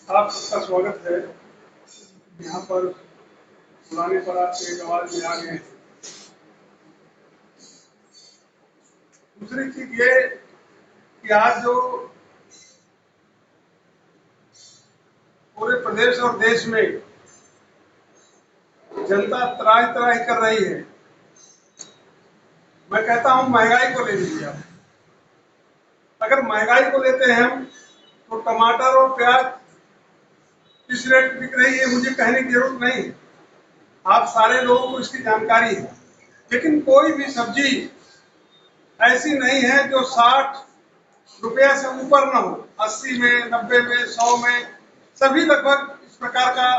आप सबका स्वागत है। यहाँ पर बुलाने पर आपके एक आवाज में आ गए हैं। दूसरी चीज ये कि आज जो पूरे प्रदेश और देश में जनता त्राही त्राही कर रही है, मैं कहता हूँ महंगाई को ले लीजिए आप। अगर महंगाई को लेते हैं हम, तो टमाटर और प्याज किस रेट बिक रही है मुझे कहने की जरूरत नहीं है, आप सारे लोगों को इसकी जानकारी है। लेकिन कोई भी सब्जी ऐसी नहीं है जो 60 रुपया से ऊपर ना हो। 80 में, 90 में, 100 में, सभी लगभग इस प्रकार का।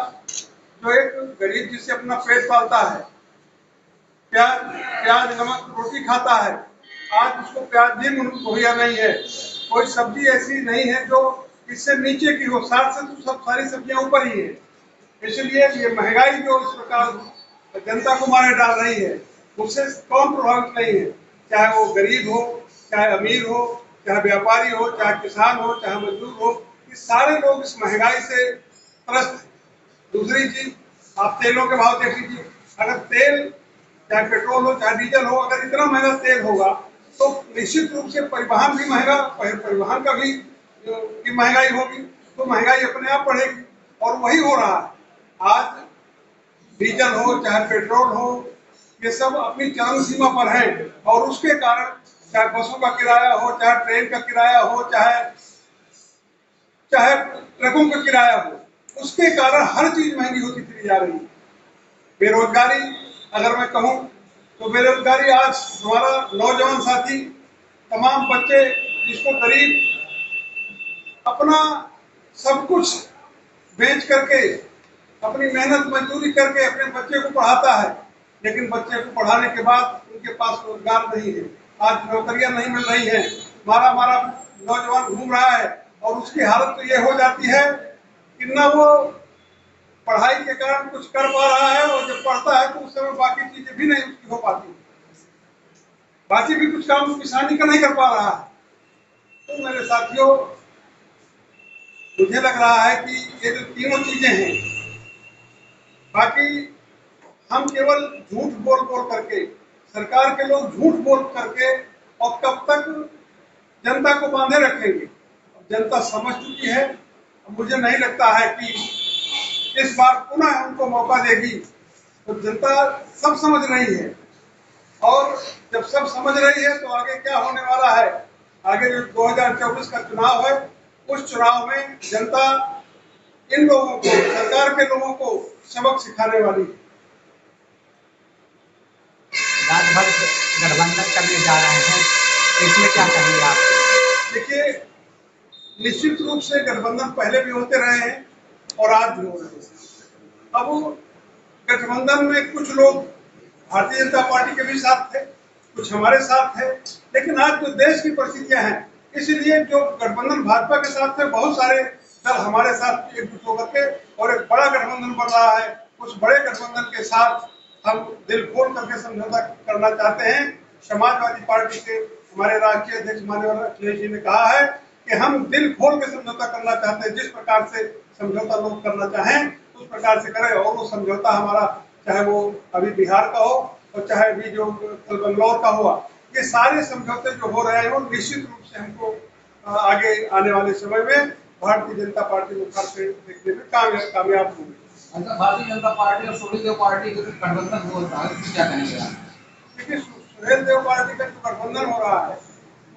जो एक गरीब जिससे अपना पेट पालता है, प्याज प्याज नमक रोटी खाता है, आज उसको प्याज भी मुहैया नहीं है। कोई सब्जी ऐसी नहीं है जो इससे नीचे की हो। 60 से तो सब सारी सब्जियां ऊपर ही है। इसलिए ये महंगाई जो इस प्रकार जनता को मारे डाल रही है, उससे कौन प्रभावित नहीं है, चाहे वो गरीब हो, चाहे अमीर हो, चाहे व्यापारी हो, चाहे किसान हो, चाहे मजदूर हो, ये सारे लोग इस महंगाई से त्रस्त। दूसरी चीज, आप तेलों के भाव देख लीजिए। अगर तेल, चाहे पेट्रोल हो चाहे डीजल हो, अगर इतना महंगा तेल होगा तो निश्चित रूप से परिवहन भी महंगा, परिवहन का भी की महंगाई होगी, तो महंगाई अपने आप बढ़ेगी। और वही हो रहा है आज। डीजल हो चाहे पेट्रोल हो, ये सब अपनी चरम सीमा पर है। और उसके कारण चाहे बसों का किराया हो, चाहे ट्रेन का किराया हो, चाहे चाहे ट्रकों का किराया हो, उसके कारण हर चीज महंगी होती चली जा रही है। बेरोजगारी, अगर मैं कहूं तो बेरोजगारी आज हमारा नौजवान साथी, तमाम बच्चे जिसको करीब अपना सब कुछ बेच करके, अपनी मेहनत मजदूरी करके अपने बच्चे को पढ़ाता है, लेकिन बच्चे को पढ़ाने के बाद उनके पास रोजगार नहीं है। आज नौकरियां नहीं मिल रही हैं, मारा मारा नौजवान घूम रहा है। और उसकी हालत तो ये हो जाती है कि न वो पढ़ाई के कारण कुछ कर पा रहा है, और जब पढ़ता है तो उस समय बाकी चीजें भी नहीं उसकी हो पाती, बाकी भी कुछ काम किसानी का नहीं कर पा रहा है। तो मेरे साथियों, मुझे लग रहा है कि ये जो तीनों चीजें हैं, बाकी हम केवल झूठ बोल बोल करके, सरकार के लोग झूठ बोल करके, और कब तक जनता को बांधे रखेंगे। जनता समझ चुकी है। मुझे नहीं लगता है कि इस बार पुनः उनको मौका देगी। तो जनता सब समझ रही है, और जब सब समझ रही है तो आगे क्या होने वाला है। आगे जो 2024 का चुनाव है, उस चुनाव में जनता इन लोगों को, सरकार के लोगों को सबक सिखाने वाली है। राजभर गठबंधन करने जा रहे हैं, इसमें क्या कहेंगे आप? देखिए, निश्चित रूप से गठबंधन पहले भी होते रहे हैं और आज भी हो रहे हैं। अब गठबंधन में कुछ लोग भारतीय जनता पार्टी के भी साथ थे, कुछ हमारे साथ है, लेकिन आज जो देश की परिस्थितियां हैं, इसलिए जो गठबंधन भाजपा के साथ थे, बहुत सारे दल हमारे साथ एकजुट होकर के और एक बड़ा गठबंधन बन रहा है। उस बड़े गठबंधन के साथ हम दिल खोल करके समझौता करना चाहते हैं। समाजवादी पार्टी के हमारे राष्ट्रीय अध्यक्ष माननीय अखिलेश जी ने कहा है कि हम दिल खोल के समझौता करना चाहते हैं। जिस प्रकार से समझौता लोग करना चाहें उस प्रकार से करें। और वो समझौता हमारा, चाहे वो अभी बिहार का हो और चाहे अभी जो कल बंगलौर का हुआ, ये सारे समझौते जो हो रहे हैं वो निश्चित रूप से हमको आगे आने वाले समय में भारतीय जनता पार्टी को खास देखने में कामयाब होगी। अच्छा, भारतीय जनता पार्टी और सुहेलदेव पार्टी का गठबंधन हो रहा है, क्या कहेंगे आप? देखिए, सुहेलदेव पार्टी का जो गठबंधन हो रहा है,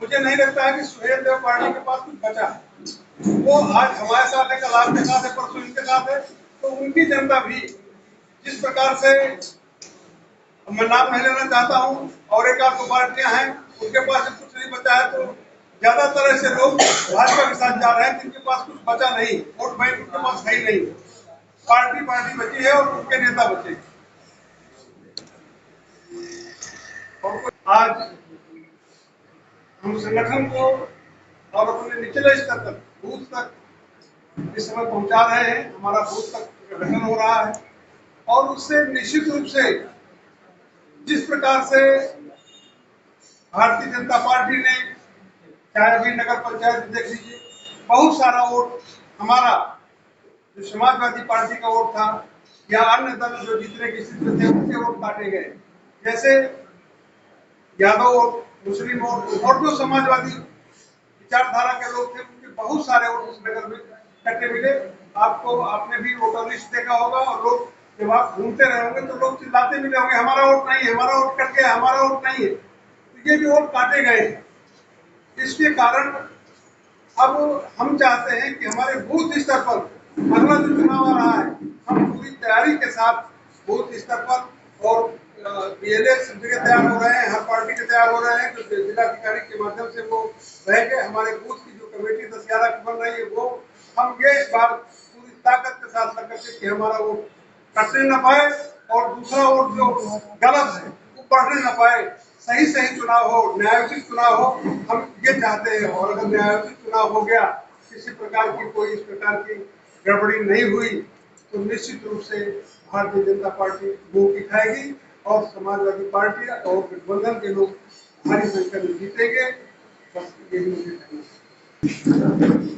मुझे नहीं लगता है कि सुहेलदेव पार्टी के पास कुछ बचा है। वो आज हमारे साथ है, कल आपके साथ है, परसों इनके साथ है। तो उनकी जनता भी जिस प्रकार से, मैं नाम नहीं लेना चाहता हूँ, और एक आध पार्टियां हैं उनके पास कुछ नहीं बचा है, तो ज्यादातर ऐसे लोग भाजपा के साथ जा रहे हैं जिनके पास कुछ बचा नहीं, वोट बैंक उनके पास है ही नहीं। पार्टी पार्टी बची है और उनके नेता बचे। और आज हम संगठन को और अपने निचले स्तर तक, बूथ तक इस समय पहुंचा रहे हैं। हमारा बूथ तक गठन हो रहा है, और उससे निश्चित रूप से जिस प्रकार से भारतीय जनता पार्टी ने, चाहे अभी नगर पंचायत देख लीजिए, बहुत सारा वोट हमारा जो समाजवादी पार्टी का वोट था या अन्य दल जो जीतने की स्थिति में थे उनके वोट काटे गए। जैसे यादव और मुस्लिम और जो समाजवादी विचारधारा के लोग थे उनके बहुत सारे वोट उस नगर में कटे मिले। आपने भी वोटर लिस्ट देखा होगा और लोग जब आप घूमते रहे होंगे तो लोग चिल्लाते मिले होंगे हमारा वोट नहीं है, हमारा वोट कट गया, हमारा वोट नहीं है। तो ये जो वोट काटे गए इसके कारण अब हम चाहते हैं कि हमारे बूथ स्तर पर अगला जो चुनाव आ रहा है हम पूरी तैयारी के साथ बूथ स्तर पर और BLA सब जगह तैयार हो रहे हैं, हर पार्टी के तैयार हो रहे हैं, जो जिलाधिकारी के माध्यम से वो रहेंगे। हमारे बूथ की जो कमेटी 10-11 की बन रही है वो हम ये इस बार पूरी ताकत के साथ लगे कि हमारा वोट कटने न पाए और दूसरा वोट जो गलत है वो बढ़ने न पाए। सही चुनाव हो, न्यायोचित चुनाव हो, हम ये चाहते हैं। और अगर न्यायोचित चुनाव हो गया, किसी प्रकार की कोई इस प्रकार की गड़बड़ी नहीं हुई तो निश्चित रूप से भारतीय जनता पार्टी मुंह की खाएगी और समाजवादी पार्टी और गठबंधन के लोग भारी संख्या में जीतेंगे। बस यही मुझे कहना है।